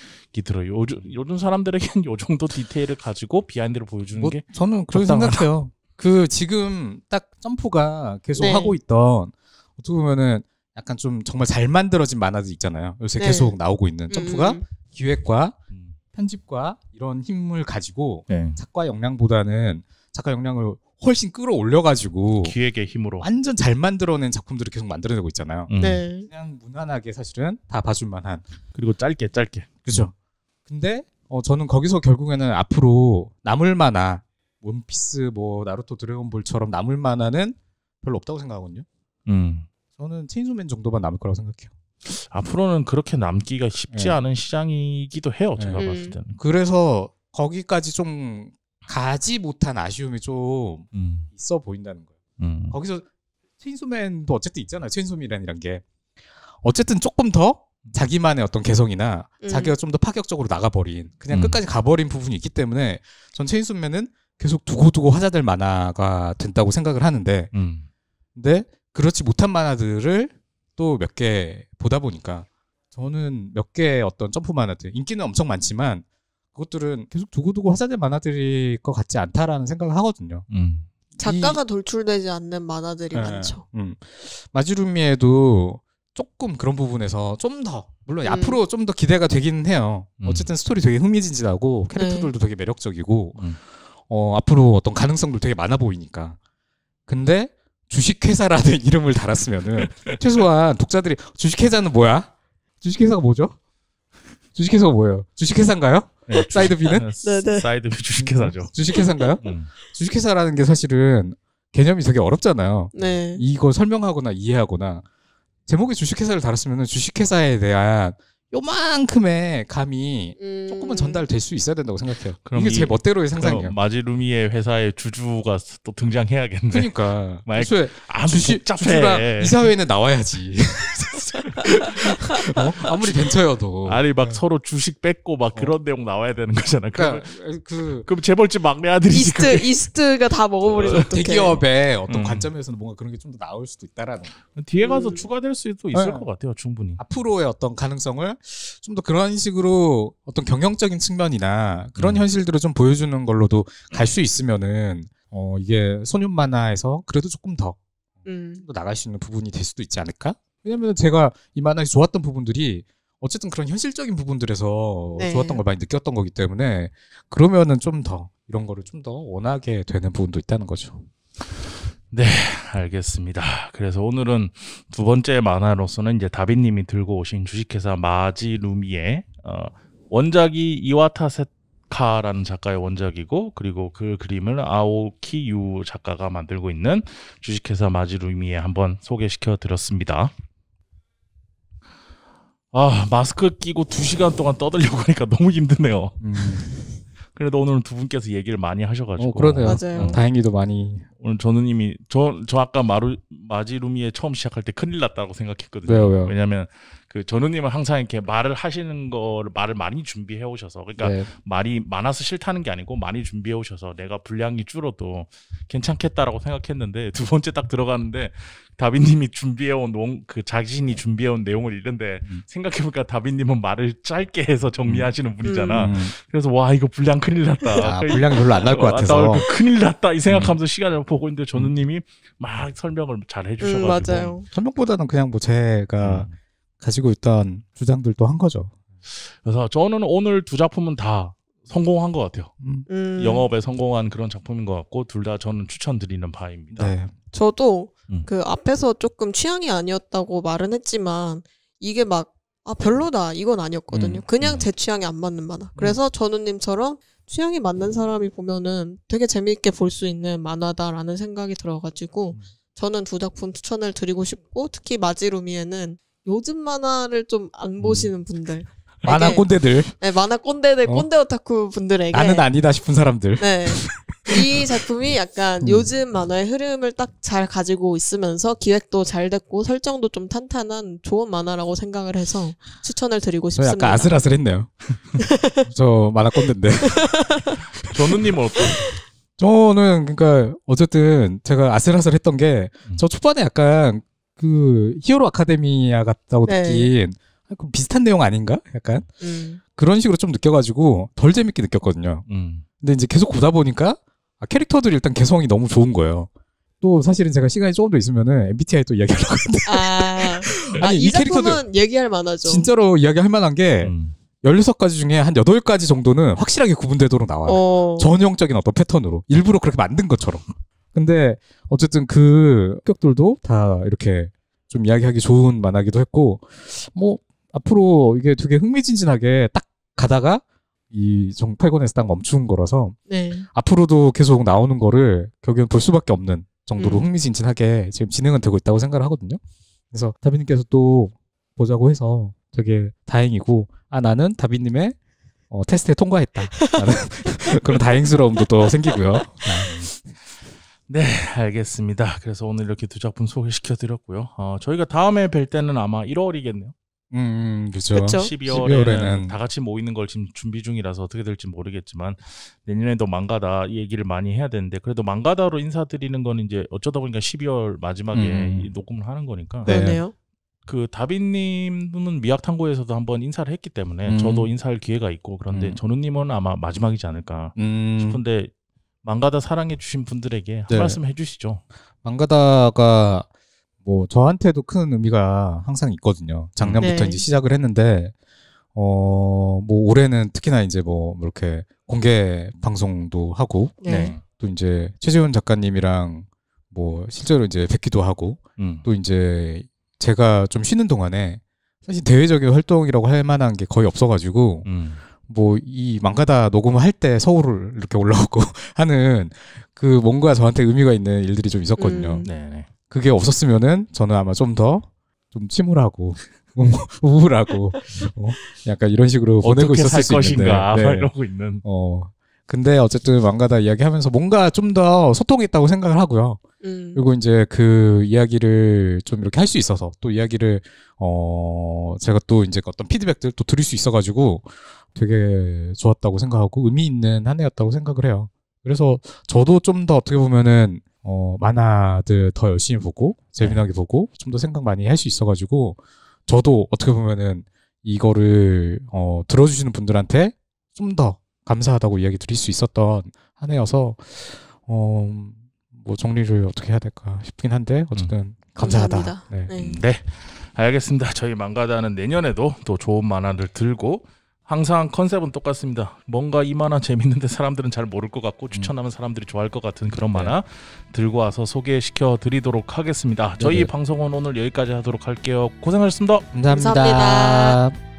들어요. 요즘 사람들에게는 요 정도 디테일을 가지고 비하인드를 보여주는 게 저는 그렇게 생각해요. 그 지금 딱 점프가 계속 하고 있던 어떻게 보면은 약간 좀 정말 잘 만들어진 만화들 있잖아요. 요새 계속 나오고 있는 점프가 기획과 편집과 이런 힘을 가지고 작가 역량보다는 작가 역량을 훨씬 끌어올려가지고 기획의 힘으로 완전 잘 만들어낸 작품들을 계속 만들어내고 있잖아요. 그냥 무난하게 사실은 다 봐줄 만한 그리고 짧게 그죠. 근데 저는 거기서 결국에는 앞으로 남을 만화 원피스 뭐 나루토 드래곤볼처럼 남을 만화는 별로 없다고 생각하거든요. 저는 체인소맨 정도만 남을 거라고 생각해요. 앞으로는 그렇게 남기가 쉽지 않은 시장이기도 해요. 제가 봤을 때는. 그래서 거기까지 좀 가지 못한 아쉬움이 좀 있어 보인다는 거예요. 거기서 체인소맨도 어쨌든 있잖아요. 체인소맨이라는 게 어쨌든 조금 더 자기만의 어떤 개성이나 자기가 좀 더 파격적으로 나가버린 그냥 끝까지 가버린 부분이 있기 때문에 전 체인소맨은 계속 두고두고 화제될 만화가 된다고 생각을 하는데 근데 그렇지 못한 만화들을 또 몇 개 보다 보니까 저는 몇 개의 어떤 점프 만화들 인기는 엄청 많지만 그것들은 계속 두고두고 화제될 만화들일 것 같지 않다라는 생각을 하거든요. 작가가 돌출되지 않는 만화들이 많죠. 마지루미에도 조금 그런 부분에서 좀 더 물론 앞으로 좀 더 기대가 되긴 해요. 어쨌든 스토리 되게 흥미진진하고 캐릭터들도 되게 매력적이고 앞으로 어떤 가능성도 되게 많아 보이니까. 근데 주식회사라는 이름을 달았으면은 최소한 독자들이 주식회사는 뭐야? 주식회사가 뭐죠? 주식회사가 뭐예요? 주식회사인가요? 네, 사이드 B는? 네네. 사이드 B 주식회사죠. 주식회사인가요? 주식회사라는 게 사실은 개념이 되게 어렵잖아요. 네. 이걸 설명하거나 이해하거나 제목에 주식회사를 달았으면 주식회사에 대한 요만큼의 감이 조금은 전달될 수 있어야 된다고 생각해요. 그럼 이게 제 멋대로의 상상이에요. 마지루미의 회사의 주주가 또 등장해야겠네. 그러니까 주주랑 이사회에는 나와야지. 아무리 벤처여도. 아니 막 서로 주식 뺏고 막 그런 내용 나와야 되는 거잖아. 그러니까 그럼 재벌집 막내 아들이 이스트가 다 먹어버리면 어떡해. 대기업의 어떤 관점에서는 뭔가 그런 게 좀 더 나올 수도 있다라는. 뒤에 가서 추가될 수도 있을 것 같아요. 충분히. 앞으로의 어떤 가능성을 좀 더 그런 식으로 어떤 경영적인 측면이나 그런 현실들을 좀 보여주는 걸로도 갈 수 있으면은 이게 소년 만화에서 그래도 조금 더 나갈 수 있는 부분이 될 수도 있지 않을까? 왜냐면 제가 이 만화에서 좋았던 부분들이 어쨌든 그런 현실적인 부분들에서 좋았던 걸 많이 느꼈던 거기 때문에 그러면은 좀 더 이런 거를 좀 더 원하게 되는 부분도 있다는 거죠. 네, 알겠습니다. 그래서 오늘은 두 번째 만화로서는 이제 다빈님이 들고 오신 주식회사 마지루미의 원작이 이와타 세카라는 작가의 원작이고, 그리고 그 그림을 아오키 유 작가가 만들고 있는 주식회사 마지루미에 한번 소개시켜 드렸습니다. 마스크 끼고 2시간 동안 떠들려고 하니까 너무 힘드네요. 그래도 오늘은 두 분께서 얘기를 많이 하셔가지고. 그러네요. 맞아요. 다행히도 많이. 오늘 전우님이 저 아까 마지루미에 처음 시작할 때 큰일 났다고 생각했거든요. 왜요? 왜냐하면 그 전우님은 항상 이렇게 말을 하시는 거를 말을 많이 준비해 오셔서, 그러니까 말이 많아서 싫다는 게 아니고 많이 준비해 오셔서 내가 분량이 줄어도 괜찮겠다라고 생각했는데, 두 번째 딱 들어가는데 다빈님이 준비해온 자신이 준비해온 내용을 읽는데 생각해보니까 다빈님은 말을 짧게 해서 정리하시는 분이잖아. 그래서 와, 이거 분량 큰일 났다. 분량이 별로 안 날 것 같아서 큰일 났다 이 생각하면서 시간을 보고 있는데 전우님이 막 설명을 잘 해주셔가지고. 맞아요. 설명보다는 그냥 뭐 제가 가지고 있던 주장들도 한 거죠. 그래서 저는 오늘 두 작품은 다 성공한 것 같아요. 영업에 성공한 그런 작품인 것 같고, 둘 다 저는 추천드리는 바입니다. 네. 저도 그 앞에서 조금 취향이 아니었다고 말은 했지만 이게 막 별로다 이건 아니었거든요. 그냥 제 취향이 안 맞는 만화. 그래서 전우님처럼 취향이 맞는 사람이 보면은 되게 재미있게 볼 수 있는 만화다라는 생각이 들어가지고 저는 두 작품 추천을 드리고 싶고, 특히 마지루미에는 요즘 만화를 좀 안 보시는 분들, 만화 꼰대들, 네, 만화 꼰대들, 꼰대 오타쿠 분들에게 나는 아니다 싶은 사람들, 네, 이 작품이 약간 요즘 만화의 흐름을 딱 잘 가지고 있으면서 기획도 잘 됐고 설정도 좀 탄탄한 좋은 만화라고 생각을 해서 추천을 드리고 싶습니다. 약간 아슬아슬했네요. 저 만화 꼰대인데. 전우님은 어떤? 저는 그러니까 어쨌든 제가 아슬아슬했던 게 저 초반에 약간 그 히어로 아카데미아 같다고 느낀 비슷한 내용 아닌가? 약간 그런 식으로 좀 느껴가지고 덜 재밌게 느꼈거든요. 근데 이제 계속 보다 보니까 캐릭터들이 일단 개성이 너무 좋은 거예요. 또 사실은 제가 시간이 조금 더 있으면은 MBTI 또 이야기하려고 했는데 아니 이 작품은 얘기할 만하죠. 진짜로 이야기할 만한 게 16가지 중에 한 8가지 정도는 확실하게 구분되도록 나와요. 전형적인 어떤 패턴으로 일부러 그렇게 만든 것처럼. 근데 어쨌든 그 격들도 다 이렇게 좀 이야기하기 좋은 만화기도 했고, 뭐 앞으로 이게 되게 흥미진진하게 딱 가다가 이 8권에서 딱 멈춘 거라서 앞으로도 계속 나오는 거를 결국엔 볼 수밖에 없는 정도로 흥미진진하게 지금 진행은 되고 있다고 생각을 하거든요. 그래서 다빈님께서 또 보자고 해서 되게 다행이고, 나는 다빈님의 테스트에 통과했다 라는 그런 다행스러움도 또 생기고요. 네, 알겠습니다. 그래서 오늘 이렇게 두 작품 소개시켜드렸고요. 저희가 다음에 뵐 때는 아마 1월이겠네요. 그렇죠. 12월에는 다 같이 모이는 걸 지금 준비 중이라서 어떻게 될지 모르겠지만 내년에도 망가다 이 얘기를 많이 해야 되는데, 그래도 망가다로 인사드리는 건 이제 어쩌다 보니까 12월 마지막에 녹음을 하는 거니까. 그러네요. 그 다빈님은 미학탐구에서도 한번 인사를 했기 때문에 저도 인사할 기회가 있고, 그런데 전우님은 아마 마지막이지 않을까 싶은데 망가다 사랑해 주신 분들에게 한 말씀 해주시죠. 망가다가 뭐 저한테도 큰 의미가 항상 있거든요. 작년부터 이제 시작을 했는데 뭐 올해는 특히나 이제 뭐 이렇게 공개 방송도 하고 또 이제 최재훈 작가님이랑 뭐 실제로 이제 뵙기도 하고 또 이제 제가 좀 쉬는 동안에 사실 대외적인 활동이라고 할 만한 게 거의 없어가지고 뭐 이 망가다 녹음을 할 때 서울을 이렇게 올라오고 하는 그 뭔가 저한테 의미가 있는 일들이 좀 있었거든요. 그게 없었으면은 저는 아마 좀 더 좀 침울하고 우울하고 약간 이런 식으로 보내고 있었을 수 있는데 이러고 있는. 근데 어쨌든 망가다 이야기하면서 뭔가 좀 더 소통이 있다고 생각을 하고요. 그리고 이제 그 이야기를 좀 이렇게 할 수 있어서 또 이야기를 제가 또 이제 어떤 피드백들 또 드릴 수 있어가지고 되게 좋았다고 생각하고 의미 있는 한 해였다고 생각을 해요. 그래서 저도 좀 더 어떻게 보면은 만화들 더 열심히 보고 재미나게 보고 좀 더 생각 많이 할 수 있어가지고 저도 어떻게 보면은 이거를 들어주시는 분들한테 좀 더 감사하다고 이야기 드릴 수 있었던 한 해여서 뭐 정리를 어떻게 해야 될까 싶긴 한데 어쨌든 감사하다. 네, 알겠습니다. 저희 망가다는 내년에도 또 좋은 만화를 들고 항상 컨셉은 똑같습니다. 뭔가 이 만화 재밌는데 사람들은 잘 모를 것 같고 추천하면 사람들이 좋아할 것 같은 그런 만화 들고 와서 소개시켜 드리도록 하겠습니다. 저희 방송은 오늘 여기까지 하도록 할게요. 고생하셨습니다. 감사합니다.